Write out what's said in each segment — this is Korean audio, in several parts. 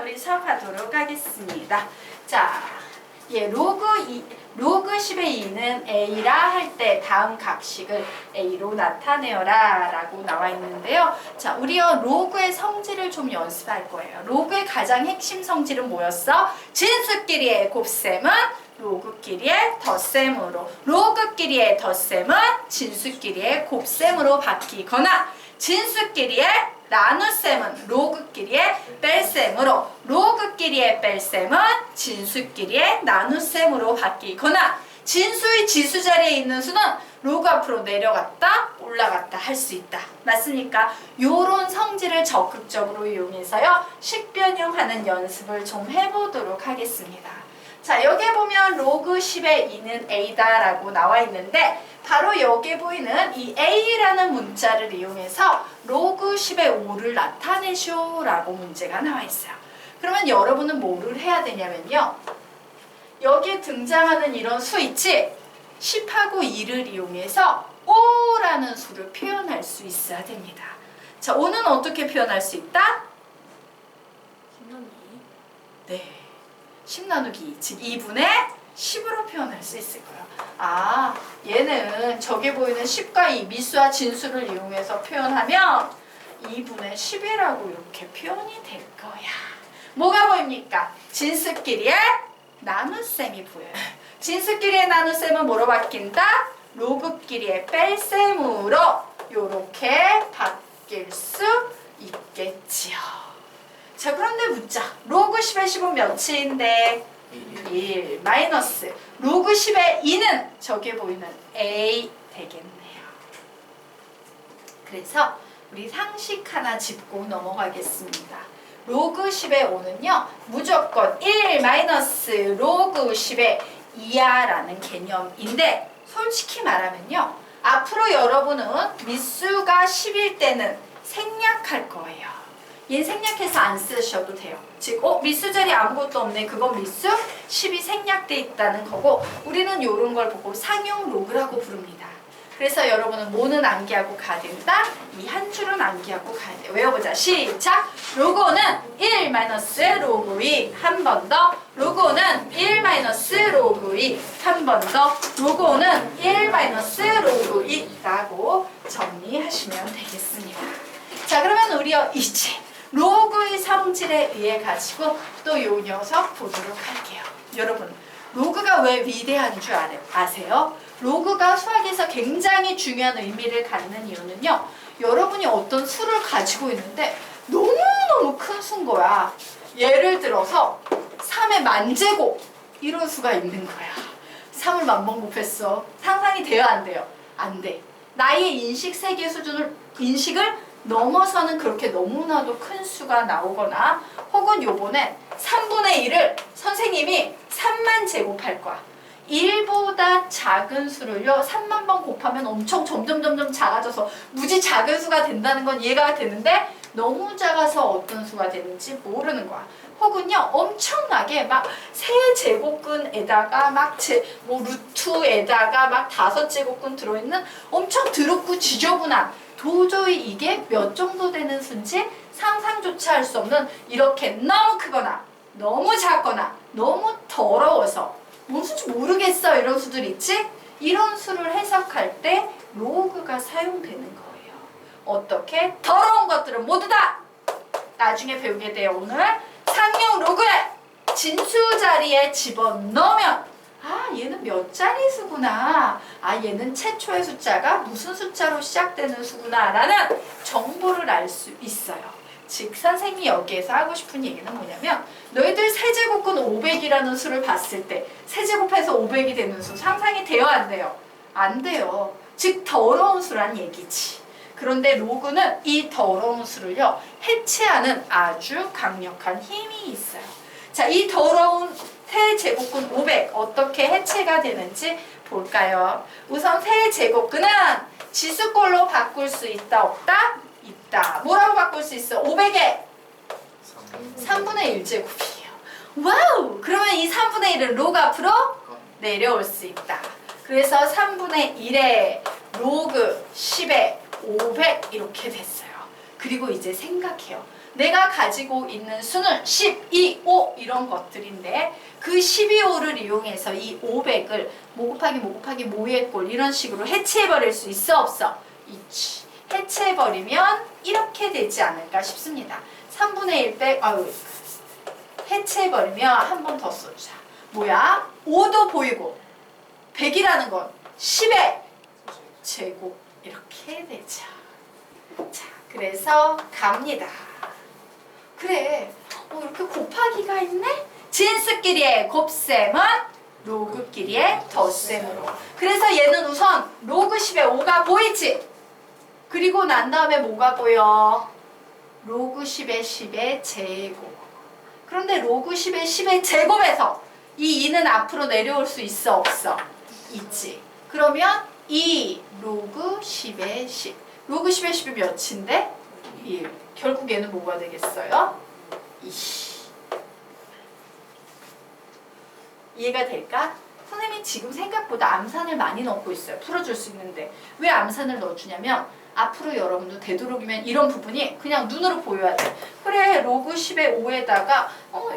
우리 수업하도록 하겠습니다. 자, 로그 10의 2는 A라 할 때 다음 각식을 A로 나타내어라 라고 나와 있는데요. 자, 우리요 로그의 성질을 좀 연습할 거예요. 로그의 가장 핵심 성질은 뭐였어? 진수끼리의 곱셈은 로그끼리의 덧셈으로, 로그끼리의 덧셈은 진수끼리의 곱셈으로 바뀌거나, 진수끼리의 나눗셈은 로그끼리의 뺄셈으로, 로그끼리의 뺄셈은 진수끼리의 나눗셈으로 바뀌거나, 진수의 지수 자리에 있는 수는 로그 앞으로 내려갔다 올라갔다 할 수 있다. 맞습니까? 요런 성질을 적극적으로 이용해서요 식변형하는 연습을 좀 해보도록 하겠습니다. 자, 여기에 보면 로그 10의 2는 A다 라고 나와 있는데, 바로 여기에 보이는 이 A라는 문자를 이용해서 로그 10의 5를 나타내쇼 라고 문제가 나와 있어요. 그러면 여러분은 뭐를 해야 되냐면요, 여기에 등장하는 이런 수 있지? 10하고 2를 이용해서 5라는 수를 표현할 수 있어야 됩니다. 자, 5는 어떻게 표현할 수 있다? 10 나누기 2. 네, 10 나누기 2, 즉 2분의 10으로 표현할 수 있을 거예요. 아, 얘는 저기 보이는 10과 2 미수와 진수를 이용해서 표현하면 2분의 10이라고 이렇게 표현이 될 거야. 뭐가 보입니까? 진수끼리의 나눗셈이 보여요. 진수끼리의 나눗셈은 뭐로 바뀐다? 로그끼리의 뺄셈으로 요렇게 바뀔 수 있겠지요. 자, 그런데 묻자. 로그 10의 10은 몇인데? 1 마이너스 로그 10의 2는 저기에 보이는 A 되겠네요. 그래서 우리 상식 하나 짚고 넘어가겠습니다. 로그 10의 5는요 무조건 1 마이너스 로그 10의 2야 라는 개념인데, 솔직히 말하면요 앞으로 여러분은 미수가 10일 때는 생략할 거예요. 얘는 생략해서 안 쓰셔도 돼요. 즉, 미수 자리 아무것도 없네. 그건 미수 10이 생략돼 있다는 거고, 우리는 이런 걸 보고 상용 로그라고 부릅니다. 그래서 여러분은 뭐는 암기하고 가야 된다? 이 한 줄은 암기하고 가야 돼요. 외워보자. 시작! 로그 5는 1 마이너스 로그 2 한 번 더, 로그 5는 1 마이너스 로그 2 한 번 더, 로그 5는 1 마이너스 로그 2 라고 정리하시면 되겠습니다. 자, 그러면 우리요 이제 로그의 성질에 의해 가지고 또 요 녀석 보도록 할게요. 여러분, 로그가 왜 위대한 줄 아세요? 로그가 수학에서 굉장히 중요한 의미를 갖는 이유는요, 여러분이 어떤 수를 가지고 있는데 너무너무 큰 수인 거야. 예를 들어서 3의 만제곱 이런 수가 있는 거야. 3을 만번 곱했어. 상상이 돼요, 안 돼요? 안 돼. 나의 인식 세계 수준을, 인식을 넘어서는 그렇게 너무나도 큰 수가 나오거나, 혹은 요번엔 3분의 1을 선생님이 3만 제곱할 거야. 1보다 작은 수를요 3만 번 곱하면 엄청 점점 작아져서 무지 작은 수가 된다는 건 이해가 되는데, 너무 작아서 어떤 수가 되는지 모르는 거야. 혹은요 엄청나게 막 세제곱근에다가 막 루트에다가 막 5제곱근 들어있는 엄청 더럽고 지저분한, 도저히 이게 몇 정도 되는 수인지 상상조차 할 수 없는, 이렇게 너무 크거나 너무 작거나 너무 더러워서 뭔 수인지 모르겠어 이런 수들 있지? 이런 수를 해석할 때 로그가 사용되는 거예요. 어떻게? 더러운 것들은 모두 다 나중에 배우게 돼요. 오늘 상용 로그에 진수 자리에 집어넣으면, 아, 얘는 몇 자리 수구나, 아, 얘는 최초의 숫자가 무슨 숫자로 시작되는 수구나 라는 정보를 알 수 있어요. 즉, 선생님이 여기에서 하고 싶은 얘기는 뭐냐면, 너희들 세제곱근 500이라는 수를 봤을 때 세제곱해서 500이 되는 수 상상이 돼요, 안 돼요? 안 돼요. 즉, 더러운 수란 얘기지. 그런데 로그는 이 더러운 수를요 해체하는 아주 강력한 힘이 있어요. 자, 이 더러운 세제곱근 500 어떻게 해체가 되는지 볼까요? 우선 세제곱근은 지수꼴로 바꿀 수 있다 없다? 있다. 뭐라고 바꿀 수 있어? 500에 3분의 1제곱이에요. 와우! 그러면 이 3분의 1은 로그 앞으로 내려올 수 있다. 그래서 3분의 1에 로그 10에 500 이렇게 됐어요. 그리고 이제 생각해요. 내가 가지고 있는 수는 12, 5 이런 것들인데 그 12호를 이용해서 이 500을 모 곱하기 모 곱하기 모의 꼴 이런 식으로 해체해버릴 수 있어 없어? 있지. 해체해버리면 이렇게 되지 않을까 싶습니다. 3분의 1 빼, 해체해버리면 한 번 더 써주자. 뭐야? 5도 보이고 100이라는 건 10의 제곱 이렇게 되죠. 자, 그래서 갑니다. 그래, 이렇게 곱하기가 있네? 진수끼리의 곱셈은 로그끼리의 덧셈으로. 그래서 얘는 우선 로그 10의 5가 보이지? 그리고 난 다음에 뭐가 보여? 로그 10의 10의 제곱. 그런데 로그 10의 10의 제곱에서 이 2는 앞으로 내려올 수 있어 없어? 있지. 그러면 2 로그 10의 10. 로그 10의 10이 몇인데? 1. 결국 얘는 뭐가 되겠어요? 2. 이해가 될까? 선생님이 지금 생각보다 암산을 많이 넣고 있어요. 풀어줄 수 있는데. 왜 암산을 넣어주냐면 앞으로 여러분도 되도록이면 이런 부분이 그냥 눈으로 보여야 돼. 그래, 로그 10의 5에다가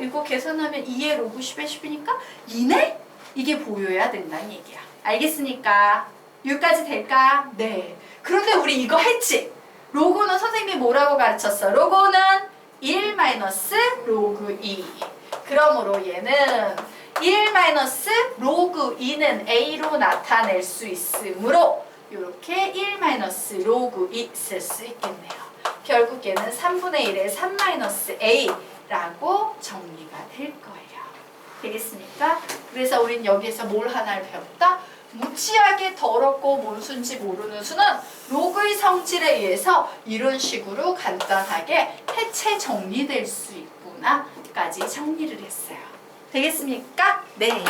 이거 계산하면 2의 로그 10의 10이니까 2네? 이게 보여야 된다는 얘기야. 알겠습니까? 여기까지 될까? 네. 그런데 우리 이거 했지? 로그는 선생님이 뭐라고 가르쳤어? 로그는 1 마이너스 로그 2. 그러므로 얘는 1 마이너스 로그 2는 A로 나타낼 수 있으므로 이렇게 1 마이너스 로그 2 쓸 수 있겠네요. 결국 얘는 3분의 1의 3 마이너스 A라고 정리가 될 거예요. 되겠습니까? 그래서 우린 여기에서 뭘 하나를 배웠다? 무지하게 더럽고 뭔 수인지 모르는 수는 로그의 성질에 의해서 이런 식으로 간단하게 해체 정리될 수 있구나까지 정리를 했어요. 되겠습니까? 네.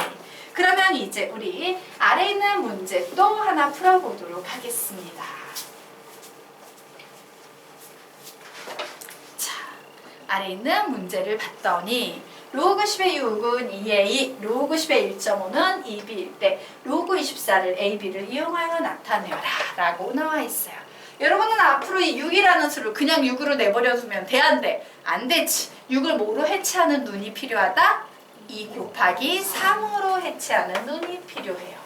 그러면 이제 우리 아래 있는 문제 또 하나 풀어보도록 하겠습니다. 자, 아래 있는 문제를 봤더니 로그 10의 6은 2의 2, 로그 10의 1.5는 2b일 때 로그 24를 AB를 이용하여 나타내어라 라고 나와 있어요. 여러분은 앞으로 이 6이라는 수를 그냥 6으로 내버려두면 돼? 안 돼? 안 되지. 6을 뭐로 해체하는 눈이 필요하다? 2 곱하기 3으로 해체하는 눈이 필요해요.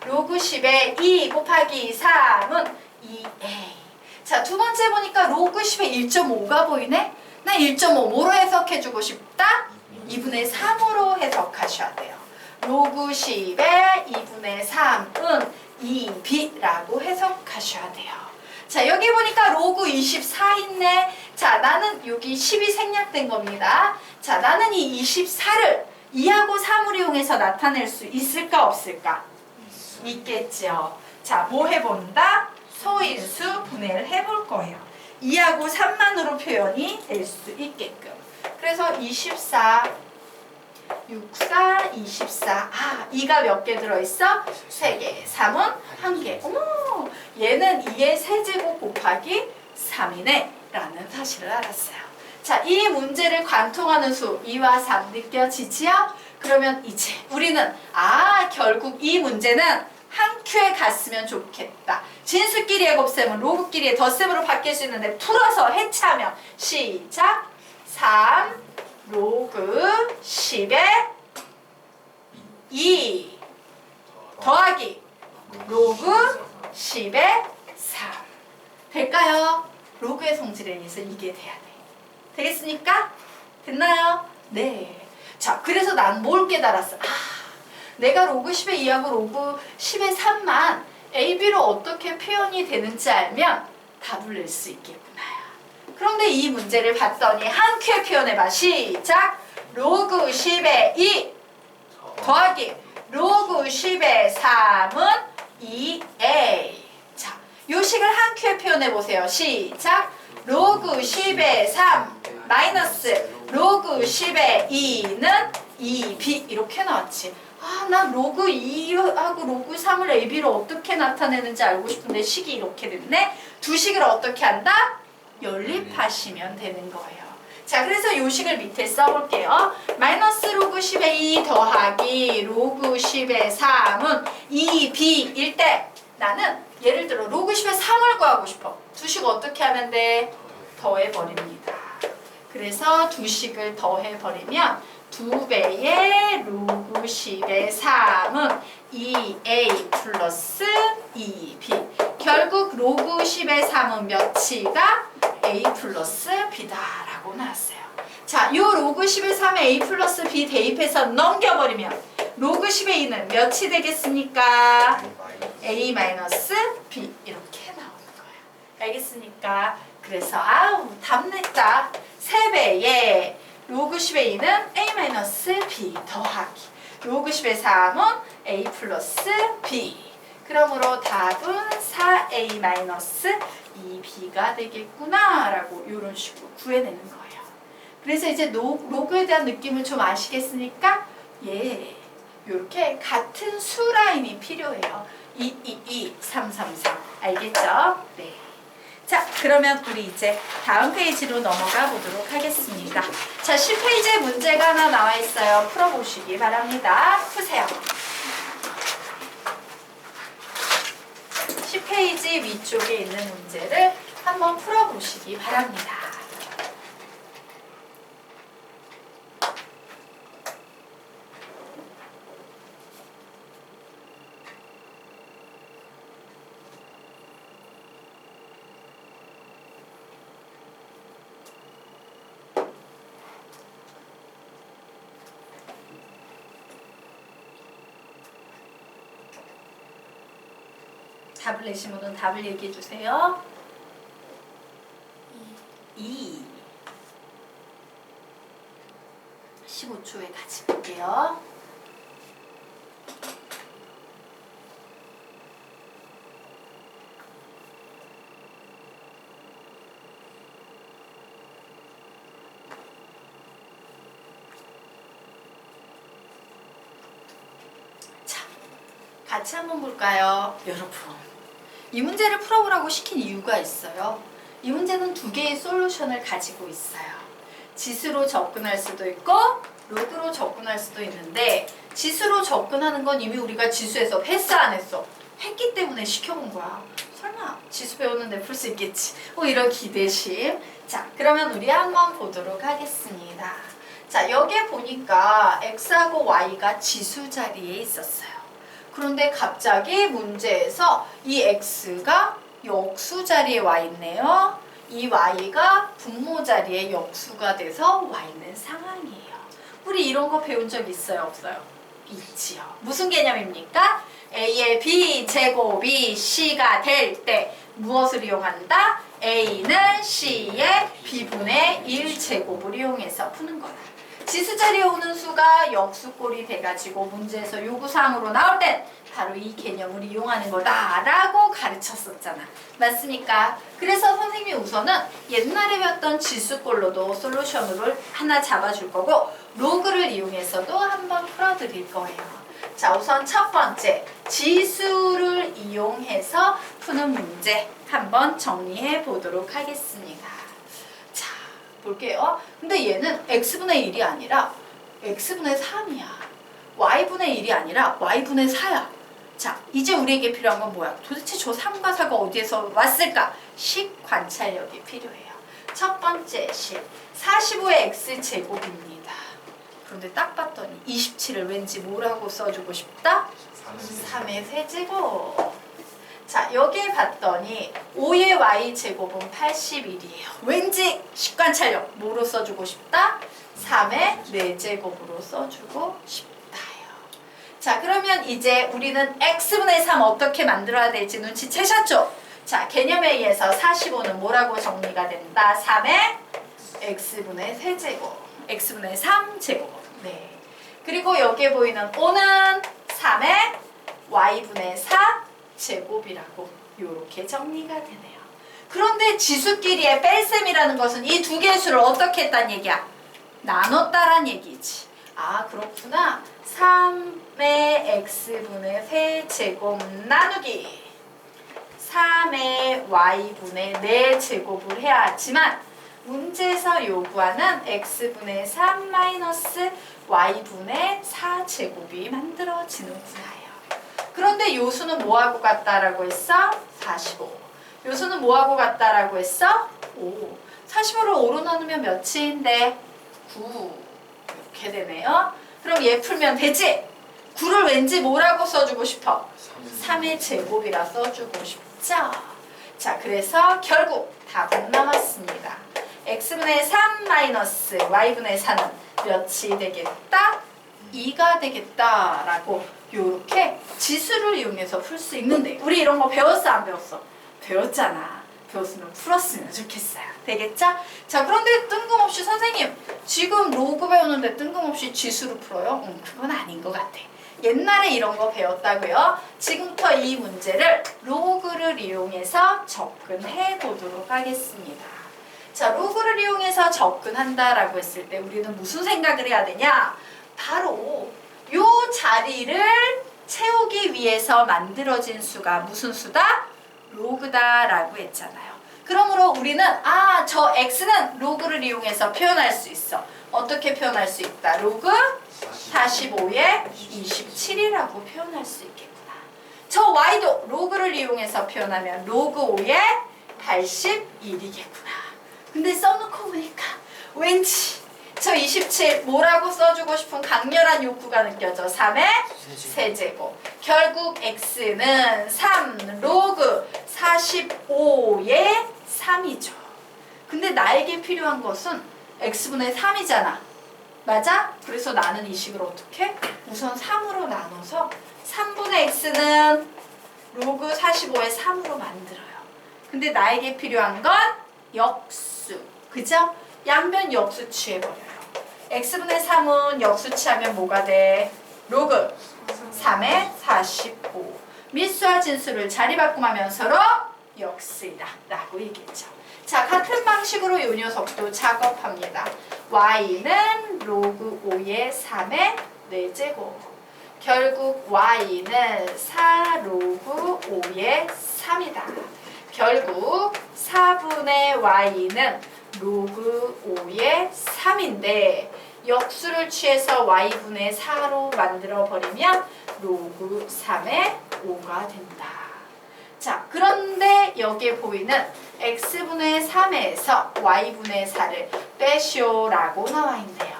로그 10의 2 곱하기 3은 2a. 자, 두 번째 보니까 로그 10의 1.5가 보이네? 나 1.5 뭐로 해석해주고 싶다? 2분의 3으로 해석하셔야 돼요. 로그 10의 2분의 3은 2b라고 해석하셔야 돼요. 자, 여기 보니까 로그 24 있네. 자, 나는 여기 10이 생략된 겁니다. 자, 나는 이 24를 2하고 3을 이용해서 나타낼 수 있을까 없을까? 있겠죠. 자, 뭐 해본다? 소인수 분해를 해볼 거예요. 2하고 3만으로 표현이 될 수 있게끔. 그래서 24, 64, 24. 2가 몇 개 들어있어? 3개. 3은 1개. 어머, 얘는 2의 세제곱 곱하기 3이네 라는 사실을 알았어요. 자, 이 문제를 관통하는 수 2와 3 느껴지지요? 그러면 이제 우리는 결국 이 문제는 한 큐에 갔으면 좋겠다. 진수끼리의 곱셈은 로그끼리의 덧셈으로 바뀔 수 있는데 풀어서 해체하면 시작! 3 로그 10의 2 더하기 로그 10의 3 될까요? 로그의 성질에 의해서 이게 돼야 돼. 되겠습니까? 됐나요? 네. 자, 그래서 난 뭘 깨달았어? 내가 로그 10의 2하고 로그 10의 3만 AB로 어떻게 표현이 되는지 알면 답을 낼 수 있겠구나. 그런데 이 문제를 봤더니 한 큐에 표현해봐. 시작! 로그 10의 2 더하기 로그 10의 3은 2a. 자, 요 식을 한 큐에 표현해보세요. 시작! 로그 10의 3 마이너스 로그 10의 2는 2b 이렇게 나왔지. 난 로그 2하고 로그 3을 AB로 어떻게 나타내는지 알고 싶은데 식이 이렇게 됐네. 두 식을 어떻게 한다? 연립하시면 되는 거예요. 자, 그래서 요 식을 밑에 써볼게요. 마이너스 로그 10의 2 더하기 로그 10의 3은 2b일 때 나는 예를 들어 로그 10의 3을 구하고 싶어. 두 식 어떻게 하면 돼? 더해버립니다. 그래서 두 식을 더해버리면 2배의 로그 10의 3은 2a 플러스 2b. 결국 로그 10의 3은 몇이가 a 플러스 b다라고 나왔어요. 자, 요 로그 10의 3에 a 플러스 b 대입해서 넘겨버리면 로그 10의 2는 몇이 되겠습니까? a 마이너스 b 이렇게 나오는 거예요. 알겠습니까? 그래서 아우 답 냈다. 3배의 로그 10의 2는 a 마이너스 b 더하기 로그 10의 3은 a 플러스 b. 그러므로 답은 4a 마이너스 2b가 되겠구나 라고 이런 식으로 구해내는 거예요. 그래서 이제 로그에 대한 느낌을 좀 아시겠습니까? 예, 이렇게 같은 수 라인이 필요해요. 2, 2, 2, 3, 3, 3 알겠죠? 네. 자, 그러면 우리 이제 다음 페이지로 넘어가 보도록 하겠습니다. 자, 10페이지에 문제가 하나 나와 있어요. 풀어보시기 바랍니다. 푸세요. 10페이지 위쪽에 있는 문제를 한번 풀어보시기 바랍니다. 답을 내신 분은 답을 얘기해 주세요. 2. 15초에 같이 볼게요. 자, 같이 한번 볼까요? 여러분, 이 문제를 풀어보라고 시킨 이유가 있어요. 이 문제는 두 개의 솔루션을 가지고 있어요. 지수로 접근할 수도 있고 로그로 접근할 수도 있는데, 지수로 접근하는 건 이미 우리가 지수에서 했어 안 했어? 했기 때문에 시켜본 거야. 설마 지수 배웠는데 풀 수 있겠지? 이런 기대심. 자, 그러면 우리 한번 보도록 하겠습니다. 자, 여기에 보니까 x하고 y가 지수 자리에 있었어요. 그런데 갑자기 문제에서 이 x가 역수 자리에 와 있네요. 이 y가 분모 자리에 역수가 돼서 와 있는 상황이에요. 우리 이런 거 배운 적 있어요? 없어요? 있지요. 무슨 개념입니까? a의 b 제곱이 c가 될 때 무엇을 이용한다? a는 c의 b분의 1제곱을 이용해서 푸는 거다. 지수 자리에 오는 수가 역수꼴이 돼가지고 문제에서 요구사항으로 나올 땐 바로 이 개념을 이용하는 거다라고 가르쳤었잖아. 맞습니까? 그래서 선생님이 우선은 옛날에 배웠던 지수꼴로도 솔루션으로 하나 잡아줄 거고, 로그를 이용해서도 한번 풀어드릴 거예요. 자, 우선 첫 번째, 지수를 이용해서 푸는 문제 한번 정리해 보도록 하겠습니다. 볼게요. 근데 얘는 x분의 1이 아니라 x분의 3이야. y분의 1이 아니라 y분의 4야. 자, 이제 우리에게 필요한 건 뭐야? 도대체 저 3과 4가 어디에서 왔을까? 식 관찰력이 필요해요. 첫 번째 식, 45의 x제곱입니다. 그런데 딱 봤더니 27을 왠지 뭐라고 써주고 싶다? 3의 세제곱. 자, 여기에 봤더니 5의 y제곱은 81이에요. 왠지 식관찰력 뭐로 써주고 싶다? 3의 4제곱으로 써주고 싶다요. 자, 그러면 이제 우리는 x분의 3 어떻게 만들어야 될지 눈치채셨죠? 자, 개념에 의해서 45는 뭐라고 정리가 된다? 3의 x분의 세제곱, x분의 3제곱. 네. 그리고 여기에 보이는 5는 3의 y분의 4 제곱이라고 이렇게 정리가 되네요. 그런데 지수끼리의 뺄셈이라는 것은 이 두 개의 수를 어떻게 했단 얘기야? 나눴다란 얘기지. 아, 그렇구나. 3의 x분의 세제곱 나누기 3의 y분의 4제곱을 해야 하지만, 문제에서 요구하는 x분의 3 마이너스 y분의 4제곱이 만들어지는구나요. 그런데 요수는 뭐하고 같다라고 했어? 45. 요수는 뭐하고 같다라고 했어? 5. 45를 5로 나누면 몇인데? 9 이렇게 되네요. 그럼 얘 풀면 되지? 9를 왠지 뭐라고 써주고 싶어? 3의 제곱이라 써주고 싶죠? 자, 그래서 결국 답은 나왔습니다. x분의 3 마이너스 y분의 4는 몇이 되겠다? 2가 되겠다라고 요렇게 지수를 이용해서 풀 수 있는데 우리 이런 거 배웠어 안 배웠어? 배웠잖아. 배웠으면 풀었으면 좋겠어요. 되겠죠? 자, 그런데 뜬금없이 선생님 지금 로그 배우는데 뜬금없이 지수로 풀어요? 그건 아닌 것 같아. 옛날에 이런 거 배웠다고요. 지금부터 이 문제를 로그를 이용해서 접근해 보도록 하겠습니다. 자, 로그를 이용해서 접근한다라고 했을 때 우리는 무슨 생각을 해야 되냐? 바로 요 자리를 채우기 위해서 만들어진 수가 무슨 수다? 로그다라고 했잖아요. 그러므로 우리는 저 x는 로그를 이용해서 표현할 수 있어. 어떻게 표현할 수 있다? 로그 45에 27이라고 표현할 수 있겠구나. 저 y도 로그를 이용해서 표현하면 로그 5에 81이겠구나. 근데 써놓고 보니까 왠지 저 27 뭐라고 써주고 싶은 강렬한 욕구가 느껴져. 3의 세제곱. 결국 x는 3 로그 45의 3이죠. 근데 나에게 필요한 것은 x분의 3이잖아. 맞아? 그래서 나는 이 식을 어떻게? 우선 3으로 나눠서 3분의 x는 로그 45의 3으로 만들어요. 근데 나에게 필요한 건 역수. 그죠? 양변 역수 취해버려요. x분의 3은 역수 취하면 뭐가 돼? 로그 3의 45. 미수와 진수를 자리바꿈하면 서로 역수이다 라고 얘기했죠. 자, 같은 방식으로 이 녀석도 작업합니다. y는 로그 5의 3의 4제곱. 결국 y는 4 로그 5의 3이다. 결국 4분의 y는 로그 5의 3인데 역수를 취해서 y분의 4로 만들어버리면 로그 3의 5가 된다. 자, 그런데 여기에 보이는 x분의 3에서 y분의 4를 빼시오라고 나와 있네요.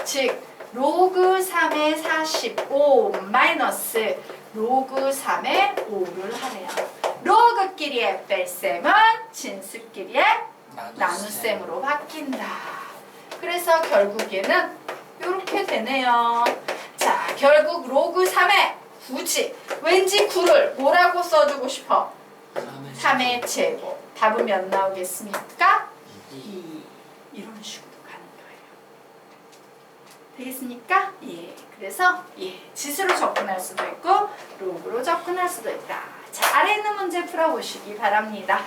즉 로그 3의 45 마이너스 로그 3의 5를 하래요. 로그끼리의 뺄셈은 진수끼리의 나눗셈으로 바뀐다. 그래서 결국에는 이렇게 되네요. 자, 결국 로그 3에 굳이 왠지 9를 뭐라고 써주고 싶어? 3의 제곱. 답은 몇 나오겠습니까? 2. 이런 식으로 가는 거예요. 되겠습니까? 예. 그래서 지수로 접근할 수도 있고 로그로 접근할 수도 있다. 자, 아래 있는 문제 풀어보시기 바랍니다.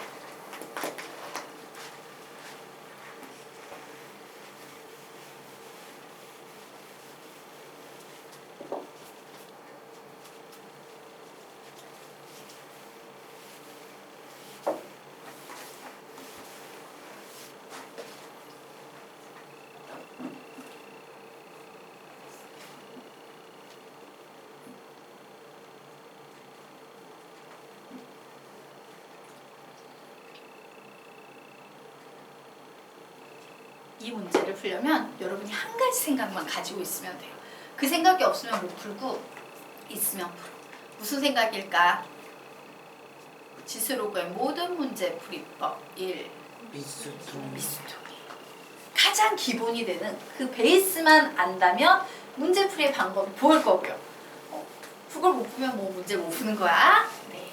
이 문제를 풀려면 여러분이 한 가지 생각만 가지고 있으면 돼요. 그 생각이 없으면 못 풀고 있으면 풀어. 무슨 생각일까? 지수로그의 모든 문제 풀이법 1. 미수통이. 가장 기본이 되는 그 베이스만 안다면 문제풀이의 방법이 보일 거고요. 그걸 못 풀면 뭐 문제 못 푸는 거야. 네.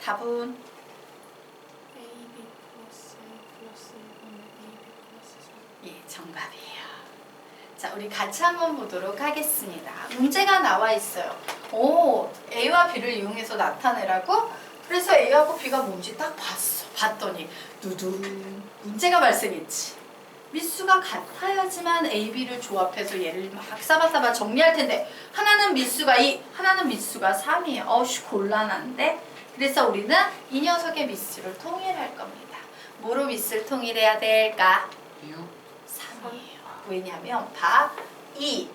답은 AB 플러스 A 플러스 1분의 AB 플러스 3. 정답이에요. 자, 우리 같이 한번 보도록 하겠습니다. 문제가 나와 있어요. A와 B를 이용해서 나타내라고? 그래서 A하고 B가 뭔지 딱 봤더니 두둔 문제가 발생했지. 미수가 같아야지만 A, B를 조합해서 얘를 막 사바사바 정리할 텐데 하나는 미수가 2, 하나는 미수가 3이에요. 어우씨 곤란한데? 그래서 우리는 이 녀석의 미수를 통일할 겁니다. 뭐로 미수를 통일해야 될까? 3이에요. 왜냐면 봐. 2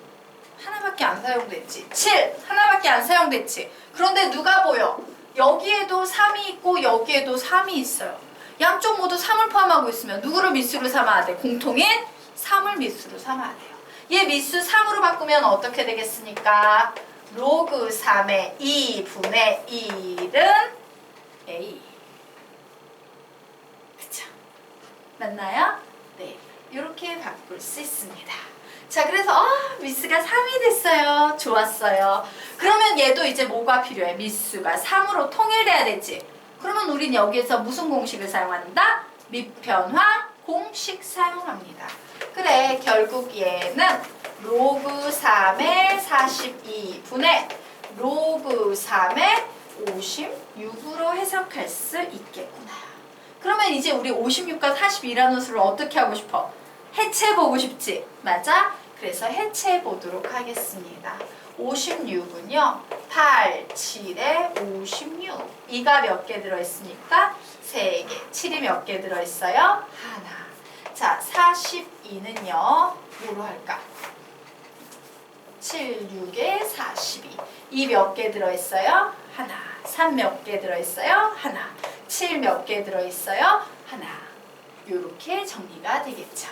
하나밖에 안 사용됐지. 7 하나밖에 안 사용됐지. 그런데 누가 보여? 여기에도 3이 있고 여기에도 3이 있어요. 양쪽 모두 3을 포함하고 있으면 누구를 미수로 삼아야 돼? 공통인 3을 미수로 삼아야 돼요. 얘 미수 3으로 바꾸면 어떻게 되겠습니까? 로그 3의 2분의 1은 A. 그쵸? 맞나요? 네. 이렇게 바꿀 수 있습니다. 자, 그래서 미수가 3이 됐어요. 좋았어요. 그러면 얘도 이제 뭐가 필요해? 미수가 3으로 통일돼야 되지. 그러면 우린 여기에서 무슨 공식을 사용한다? 미편화 공식 사용합니다. 그래, 결국 얘는 로그 3의 42분의 로그 3의 56으로 해석할 수 있겠구나. 그러면 이제 우리 56과 42라는 수를 어떻게 하고 싶어? 해체해보고 싶지? 맞아? 그래서 해체해보도록 하겠습니다. 56은요. 8, 7에 56. 2가 몇 개 들어있습니까? 3개. 7이 몇 개 들어있어요? 하나. 자, 42는요. 뭐로 할까? 7, 6에 42. 2 몇 개 들어있어요? 하나. 3 몇 개 들어있어요? 하나. 7 몇 개 들어있어요? 하나. 요렇게 정리가 되겠죠.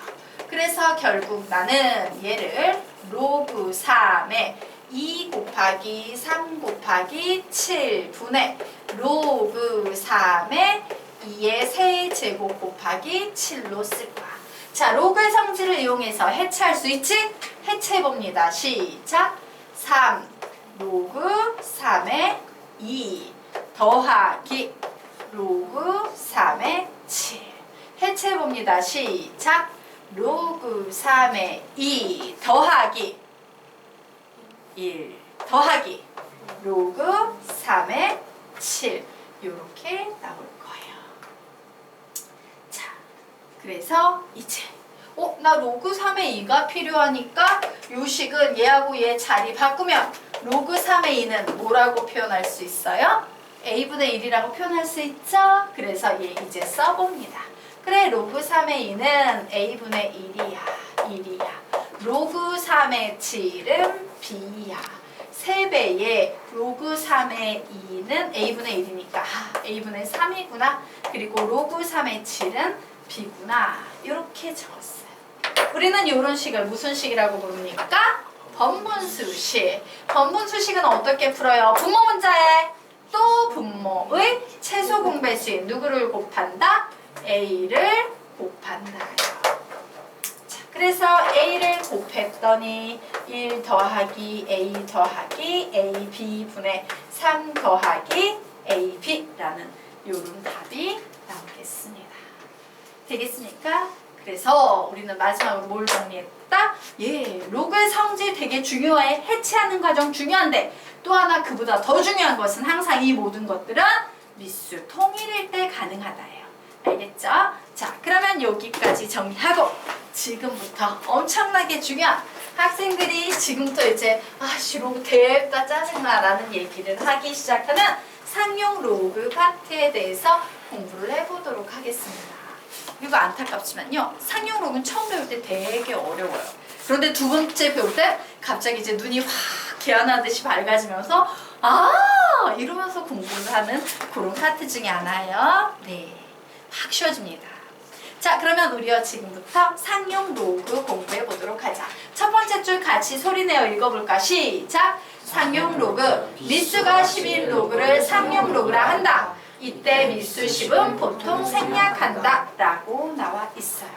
그래서 결국 나는 얘를 로그 3에 2 곱하기 3 곱하기 7분의 로그 3의 2의 세제곱 곱하기 7로 쓸 거야. 자, 로그의 성질을 이용해서 해체할 수 있지? 해체해봅니다. 시작! 3 로그 3의 2 더하기 로그 3의 7 해체해봅니다. 시작! 로그 3의 2 더하기 1 더하기 로그 3의 7 이렇게 나올 거예요. 자, 그래서 이제 나 로그 3의 2가 필요하니까 요 식은 얘하고 얘 자리 바꾸면 로그 3의 2는 뭐라고 표현할 수 있어요? A분의 1이라고 표현할 수 있죠? 그래서 얘 이제 써봅니다. 그래, 로그 3의 2는 A분의 1이야. 로그 3의 7은 B야. 3배의 로그 3의 2는 A분의 1이니까 A분의 3이구나. 그리고 로그 3의 7은 B구나. 이렇게 적었어요. 우리는 이런 식을 무슨 식이라고 부릅니까? 번분수식. 번분수식은 어떻게 풀어요? 분모 문자에 또 분모의 최소 공배수인 누구를 곱한다? A를 곱한다요. 자, 그래서 A를 곱했더니 1 더하기 A 더하기 AB분의 3 더하기 AB라는 요런 답이 나오겠습니다. 되겠습니까? 그래서 우리는 마지막으로 뭘 정리했다? 로그의 성질 되게 중요해. 해체하는 과정 중요한데 또 하나 그보다 더 중요한 것은 항상 이 모든 것들은 미수 통일일 때 가능하다예요. 알겠죠? 자, 그러면 여기까지 정리하고 지금부터 엄청나게 중요한 학생들이 지금부터 이제 로그 대다 짜증나 라는 얘기를 하기 시작하는 상용 로그 파트에 대해서 공부를 해보도록 하겠습니다. 그리고 안타깝지만요, 상용 로그는 처음 배울 때 되게 어려워요. 그런데 두 번째 배울 때 갑자기 이제 눈이 확 개안하듯이 밝아지면서 이러면서 공부를 하는 그런 파트 중에 하나예요. 네, 확 쉬워집니다. 자, 그러면 우리가 지금부터 상용 로그 공부해 보도록 하자. 첫 번째 줄 같이 소리내어 읽어볼까? 시작! 상용 로그, 미수가 10인 로그를 상용 로그라 한다. 이때 미수 10은 보통 생략한다 라고 나와 있어요.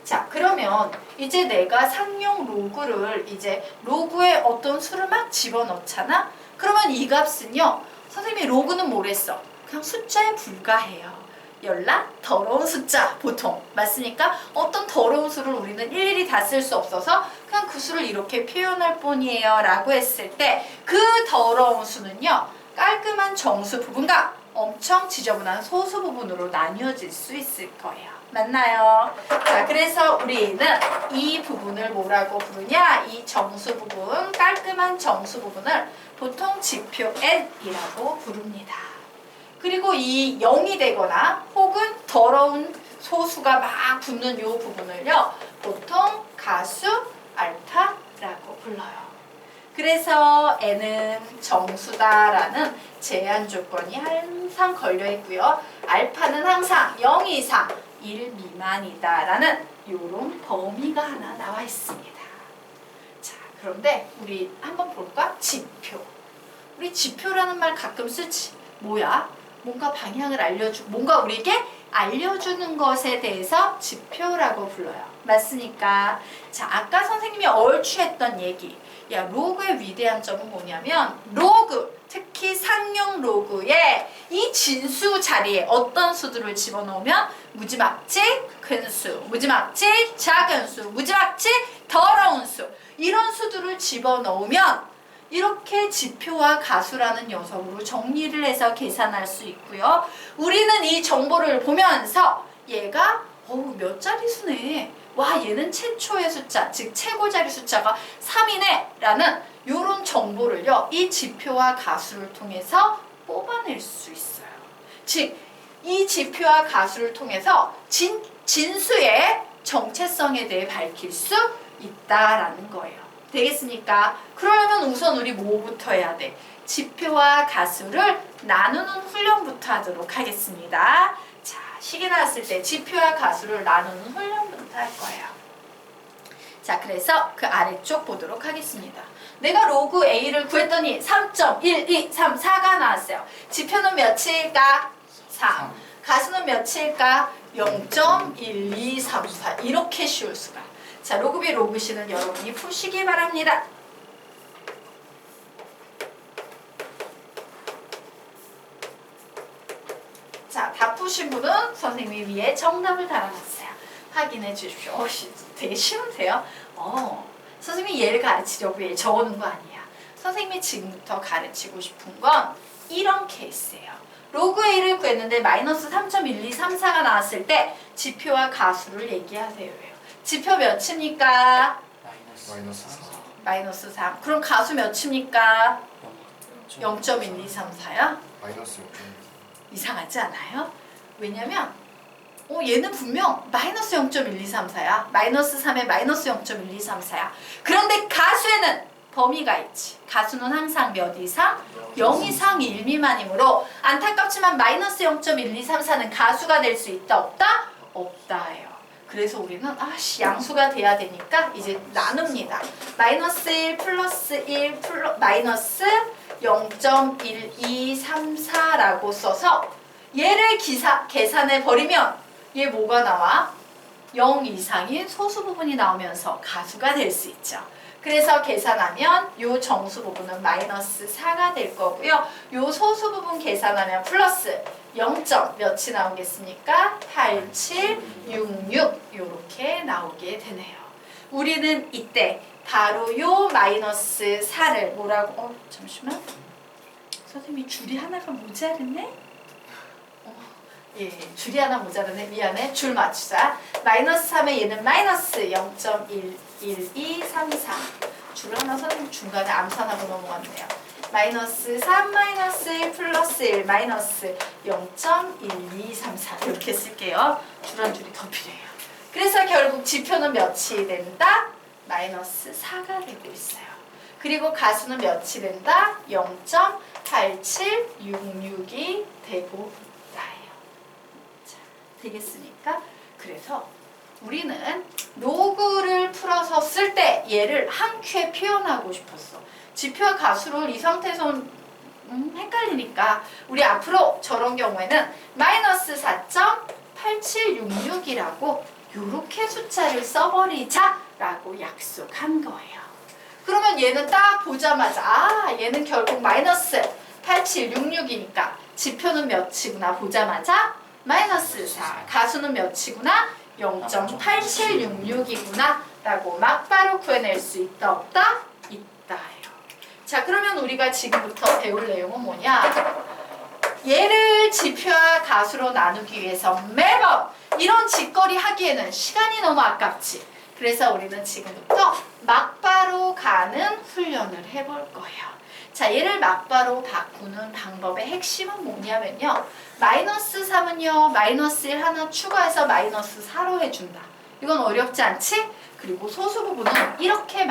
자, 그러면 이제 내가 상용 로그를 이제 로그에 어떤 수를 막 집어넣잖아? 그러면 이 값은요, 선생님이 로그는 뭐랬어? 그냥 숫자에 불과해요. 열나 더러운 숫자 보통 맞습니까? 어떤 더러운 수를 우리는 일일이 다 쓸 수 없어서 그냥 그 수를 이렇게 표현할 뿐이에요 라고 했을 때 그 더러운 수는요 깔끔한 정수 부분과 엄청 지저분한 소수 부분으로 나뉘어질 수 있을 거예요. 맞나요? 자, 그래서 우리는 이 부분을 뭐라고 부르냐? 이 정수 부분, 깔끔한 정수 부분을 보통 지표 N이라고 부릅니다. 그리고 이 0이 되거나 혹은 더러운 소수가 막 붙는 이 부분을요 보통 가수 알파라고 불러요. 그래서 N은 정수다라는 제한 조건이 항상 걸려 있고요. 알파는 항상 0 이상 1 미만이다라는 이런 범위가 하나 나와 있습니다. 자, 그런데 우리 한번 볼까? 지표. 우리 지표라는 말 가끔 쓰지. 뭐야? 뭔가 방향을 뭔가 우리에게 알려주는 것에 대해서 지표라고 불러요. 맞습니까? 자, 아까 선생님이 얼추 했던 얘기. 야, 로그의 위대한 점은 뭐냐면 로그, 특히 상용 로그에 이 진수 자리에 어떤 수들을 집어넣으면 무지막지 큰 수, 무지막지 작은 수, 무지막지 더러운 수 이런 수들을 집어넣으면 이렇게 지표와 가수라는 녀석으로 정리를 해서 계산할 수 있고요. 우리는 이 정보를 보면서 얘가 몇 자릿수네. 와, 얘는 최초의 숫자, 즉 최고 자리 숫자가 3이네 라는 이런 정보를요. 이 지표와 가수를 통해서 뽑아낼 수 있어요. 즉, 이 지표와 가수를 통해서 진수의 정체성에 대해 밝힐 수 있다라는 거예요. 되겠습니까? 그러려면 우선 우리 뭐부터 해야 돼? 지표와 가수를 나누는 훈련부터 하도록 하겠습니다. 자, 시계 나왔을 때 지표와 가수를 나누는 훈련부터 할 거예요. 자, 그래서 그 아래쪽 보도록 하겠습니다. 내가 로그 A를 구했더니 3.1234가 나왔어요. 지표는 몇일까? 3. 가수는 몇일까? 0.1234. 이렇게 쉬울 수가. 자, 로그 B, 로그 C는 여러분이 푸시기 바랍니다. 자, 다 푸신 분은 선생님이 위에 정답을 달아놨어요. 확인해 주십시오. 되게 쉬운데요? 선생님이 얘를 가르치려고 얘 적어놓은 거 아니야. 선생님이 지금부터 가르치고 싶은 건 이런 케이스예요. 로그 A를 구했는데 마이너스 3.1234가 나왔을 때 지표와 가수를 얘기하세요. 지표 몇입니까? 마이너스 3. 그럼 가수 몇입니까? 0.1234야? 마이너스 6.1. 이상하지 않아요? 왜냐면 얘는 분명 마이너스 0.1234야. 마이너스 3에 마이너스 0.1234야. 그런데 가수에는 범위가 있지. 가수는 항상 몇 이상? 0 이상 1 미만이므로 안타깝지만 마이너스 0.1234는 가수가 될 수 있다 없다? 없다예요. 그래서 우리는 양수가 돼야 되니까 이제 나눕니다. 마이너스 1 플러스 1 마이너스 0.1234라고 써서 얘를 계산해 버리면 얘 뭐가 나와? 0 이상인 소수 부분이 나오면서 가수가 될 수 있죠. 그래서 계산하면 요 정수 부분은 마이너스 4가 될 거고요. 요 소수 부분 계산하면 플러스 0. 몇이 나오겠습니까? 8766 요렇게 나오게 되네요. 우리는 이때 바로 요 마이너스 4를 뭐라고 잠시만. 선생님이 줄이 하나가 모자르네? 줄이 하나 모자르네. 미안해. 줄 맞추자. 마이너스 3에 얘는 마이너스 0.11234. 줄 하나 선생님 중간에 암산하고 넘어갔네요. 마이너스 3 마이너스 1 플러스 1 마이너스 0.1234 이렇게 쓸게요. 줄 한 줄이 더 필요해요. 그래서 결국 지표는 몇이 된다? 마이너스 4가 되고 있어요. 그리고 가수는 몇이 된다? 0.8766이 되고 있다예요. 자, 되겠습니까? 그래서 우리는 로그를 풀어서 쓸 때 얘를 한 큐에 표현하고 싶었어. 지표와 가수를 이 상태에서 헷갈리니까 우리 앞으로 저런 경우에는 마이너스 4.8766이라고 요렇게 숫자를 써버리자라고 약속한 거예요. 그러면 얘는 딱 보자마자 얘는 결국 마이너스 8766이니까 지표는 몇이구나 보자마자 마이너스 4. 가수는 몇이구나? 0.8766이구나 라고 막바로 구해낼 수 있다 없다? 있다요. 자, 그러면 우리가 지금부터 배울 내용은 뭐냐? 얘를 지표와 가수로 나누기 위해서 매번 이런 짓거리 하기에는 시간이 너무 아깝지. 그래서 우리는 지금부터 막바로 가는 훈련을 해볼 거예요. 자, 얘를 막바로 바꾸는 방법의 핵심은 뭐냐면요. 마이너스 3은요. 마이너스 1 하나 추가해서 마이너스 4로 해준다. 이건 어렵지 않지? 그리고 소수 부분은 이렇게